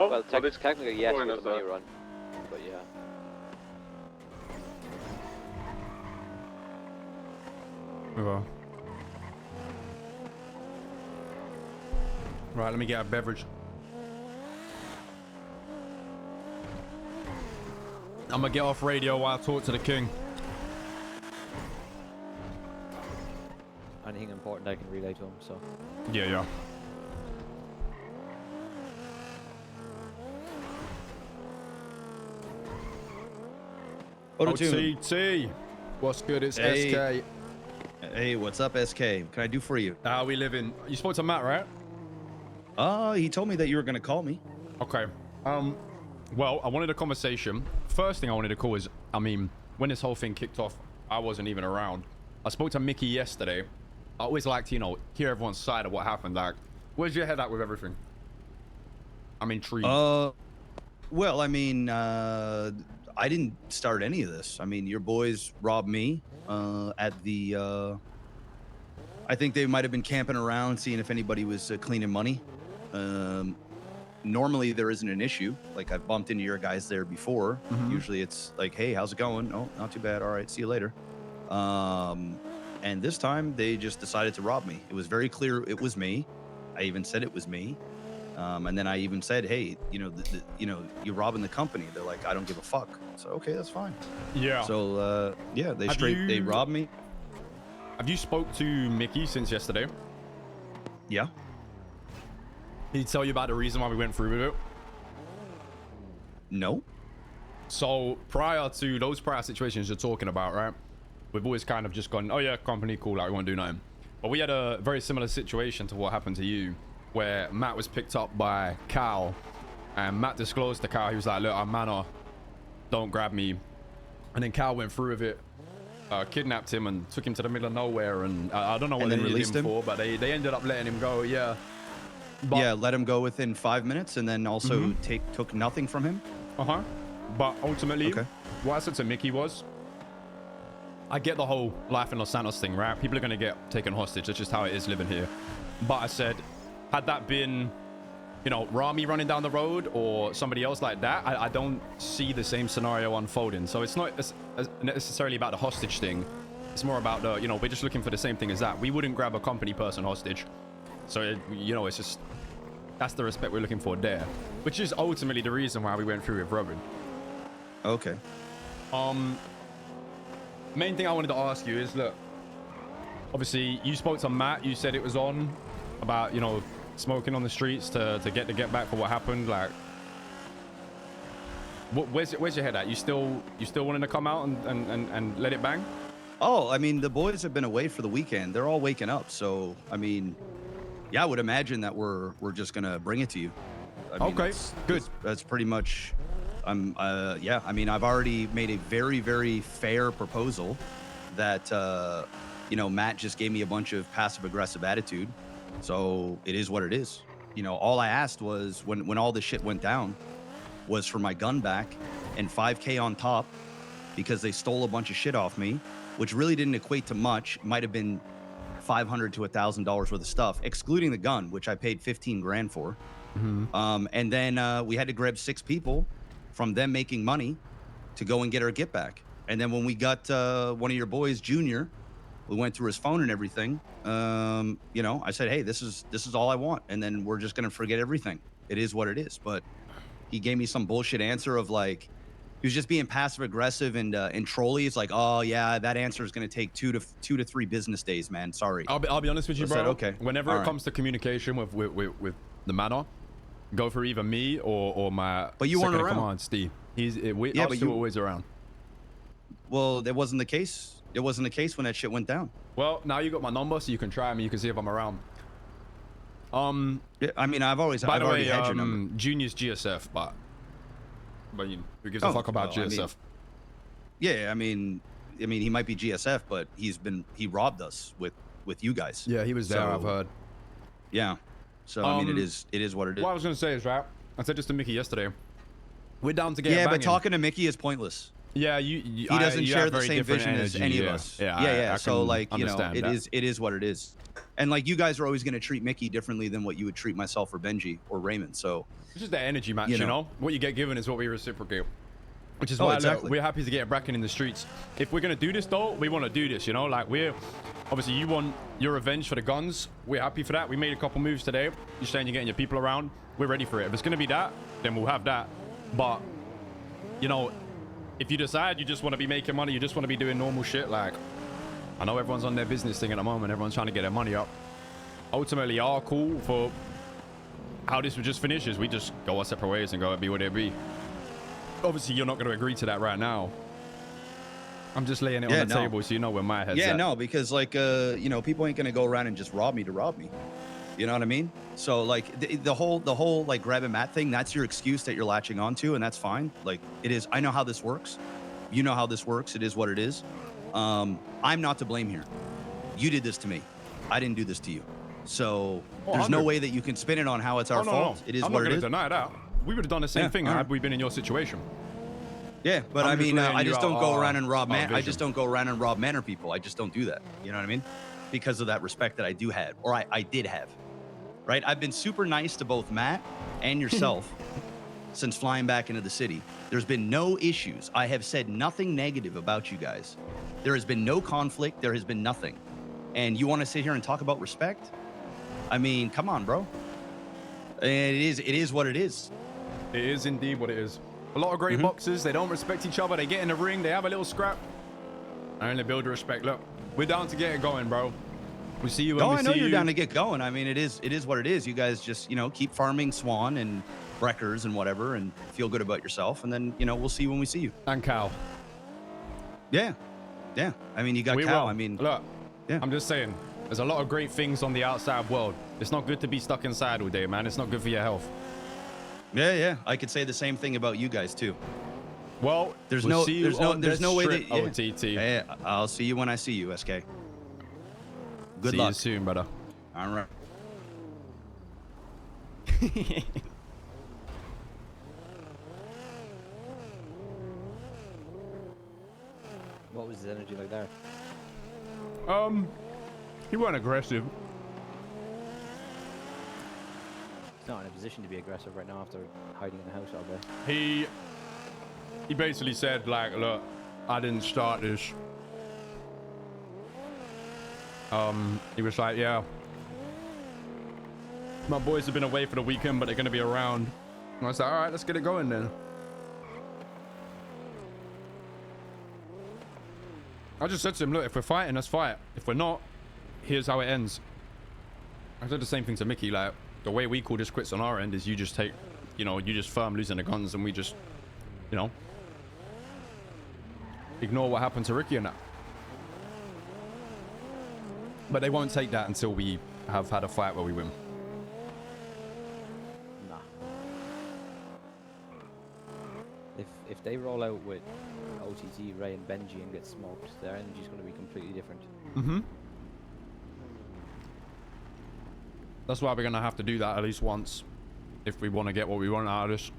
now? Well, technically yes fine with as the money that. run, but yeah. Okay. Right, let me get a beverage. I'm gonna get off radio while I talk to the king. Anything important I can relay to him, so. Yeah, yeah. OTT. What's good? It's SK. Hey, what's up, SK? What can I do for you? How we living? You spoke to Matt, right? He told me that you were gonna call me. Okay. Well, I wanted a conversation. First thing I wanted to call is, I mean, when this whole thing kicked off, I wasn't even around. I spoke to Mickey yesterday. I always like to, you know, hear everyone's side of what happened. Like, where's your head at with everything? I'm intrigued. Well, I mean, I didn't start any of this. I mean, your boys robbed me at the. I think they might have been camping around, seeing if anybody was cleaning money. Normally, there isn't an issue. Like, I've bumped into your guys there before. Usually, it's like, hey, how's it going? Oh, not too bad. All right, see you later. And this time, they just decided to rob me. It was very clear it was me. I even said it was me. And then I even said, hey, you know, you're robbing the company. They're like, I don't give a fuck. So, okay, that's fine. Yeah. So, yeah, they robbed me. Have you spoke to Mickey since yesterday? Yeah. Did he tell you about the reason why we went through with it? No. So prior to those prior situations you're talking about, right? We've always kind of just gone, oh yeah, company, cool, like we won't do nothing. But we had a very similar situation to what happened to you, where Matt was picked up by Cal, and Matt disclosed to Cal, he was like, look, I'm Manor, don't grab me. And then Cal went through with it, kidnapped him and took him to the middle of nowhere, and I don't know what they released him for, but they ended up letting him go. Yeah. But, yeah, let him go within 5 minutes, and then also took nothing from him. But ultimately, what I said to Mickey was, I get the whole life in Los Santos thing, right? People are going to get taken hostage. That's just how it is living here. But I said, had that been, you know, Rami running down the road or somebody else like that, I don't see the same scenario unfolding. So it's not necessarily about the hostage thing. It's more about the, you know, we're just looking for the same thing as that. We wouldn't grab a company person hostage. So, you know, it's just, that's the respect we're looking for there. Which is ultimately the reason why we went through with Robin. Okay. Main thing I wanted to ask you is, look, obviously you spoke to Matt, you said it was on about, you know, smoking on the streets to get back for what happened. Like, where's your head at? You still wanting to come out and let it bang? Oh, I mean, the boys have been away for the weekend. They're all waking up. So, I mean, yeah, I would imagine that we're just gonna bring it to you. I mean, okay, good. That's pretty much. Yeah. I mean, I've already made a very, very fair proposal that you know, Matt just gave me a bunch of passive-aggressive attitude. So it is what it is. You know, all I asked was when all this shit went down was for my gun back and $5K on top because they stole a bunch of shit off me, which really didn't equate to much. It might have been $500 to $1,000 worth of stuff, excluding the gun, which I paid 15 grand for. And then we had to grab 6 people from them making money to go and get our get back. And then when we got one of your boys, Junior, we went through his phone and everything. You know, I said, hey, this is all I want. And then we're just going to forget everything. It is what it is. But he gave me some bullshit answer of like, he was just being passive aggressive and trolly. It's like, oh yeah, that answer is going to take 2 to 3 business days, man. Sorry. I'll be honest with you, bro. I said, okay. Whenever it comes to communication with the Manor, go for either me or my but you weren't around. Command, Steve. Yeah, but you always around. Well, that wasn't the case. It wasn't the case when that shit went down. Well, now you got my number, so you can try me. You can see if I'm around. Yeah, I mean, I've already had your number. Junior's GSF, but you, who gives a fuck about GSF? I mean, he might be GSF, but he robbed us with you guys. Yeah, he was there. I've heard. Yeah. So I mean, it is what it is. What I was gonna say is, right? I said this to Mickey yesterday. We're down to get. Yeah, but talking to Mickey is pointless. Yeah, He doesn't share the same vision as any of us. Yeah. So like, you know, that. it is what it is. And like, you guys are always going to treat Mickey differently than what you would treat myself or Benji or Raymond. So it's just the energy match, you know? What you get given is what we reciprocate. Which is why exactly. we're happy to get Bracken in the streets. If we're going to do this, though, we want to do this, you know? Like, we're... Obviously, you want your revenge for the guns. We're happy for that. We made a couple moves today. You're saying you're getting your people around. We're ready for it. If it's going to be that, then we'll have that. But, you know, if you decide you just want to be making money, you just want to be doing normal shit, like... I know everyone's on their business thing at the moment. Everyone's trying to get their money up. Ultimately, our call for how this would just finish is we just go our separate ways and go and be what it be. Obviously, you're not going to agree to that right now. I'm just laying it on the table so you know where my head's at. No, because like, you know, people ain't going to go around and just rob me to rob me. You know what I mean? So like the whole like grab and mat thing, that's your excuse that you're latching onto, and that's fine. Like it is. I know how this works. You know how this works. It is what it is. I'm not to blame here. You did this to me. I didn't do this to you. So there's no way that you can spin it on how it's our fault. No. It is I'm what not it going is. to deny that. We would have done the same thing had we been in your situation. Yeah, but I mean, I just don't go around and rob I just don't go around and rob Manor people. I just don't do that. You know what I mean? Because of that respect that I do have, or I did have. Right? I've been super nice to both Matt and yourself since flying back into the city. There's been no issues. I have said nothing negative about you guys. There has been no conflict. There has been nothing. And you want to sit here and talk about respect? I mean, come on, bro. And it is what it is. It is indeed what it is. A lot of great boxers, they don't respect each other. They get in the ring, they have a little scrap, and they build respect. Look, we're down to get it going, bro. We see you when we see you. I know you're down to get going. I mean, it is what it is. You guys just, you know, keep farming Swan and Breckers and whatever and feel good about yourself. And then, you know, we'll see when we see you. And Cal. Yeah. Yeah. I mean, you got Cal. I mean, look, yeah. I'm just saying, there's a lot of great things on the outside world. It's not good to be stuck inside all day, man. It's not good for your health. Yeah. I could say the same thing about you guys too. Well, there's no way that OTT. Hey, I'll see you when I see you, SK. Good luck. See you soon, brother. All right. What was his energy like there? He weren't aggressive. He's not in a position to be aggressive right now after hiding in the house all day. He basically said, like, look, I didn't start this. He was like, yeah, my boys have been away for the weekend, but they're going to be around. And I was like, all right, let's get it going then. I just said to him, look, if we're fighting, let's fight. If we're not, here's how it ends. I said the same thing to Mickey, like, the way we call this quits on our end is you just take, you know, you just firm losing the guns and we just, you know, ignore what happened to Ricky and that. But they won't take that until we have had a fight where we win. Nah. If they roll out with OTT, Ray and Benji and get smoked, their energy's going to be completely different. That's why we're going to have to do that at least once if we want to get what we want out of this.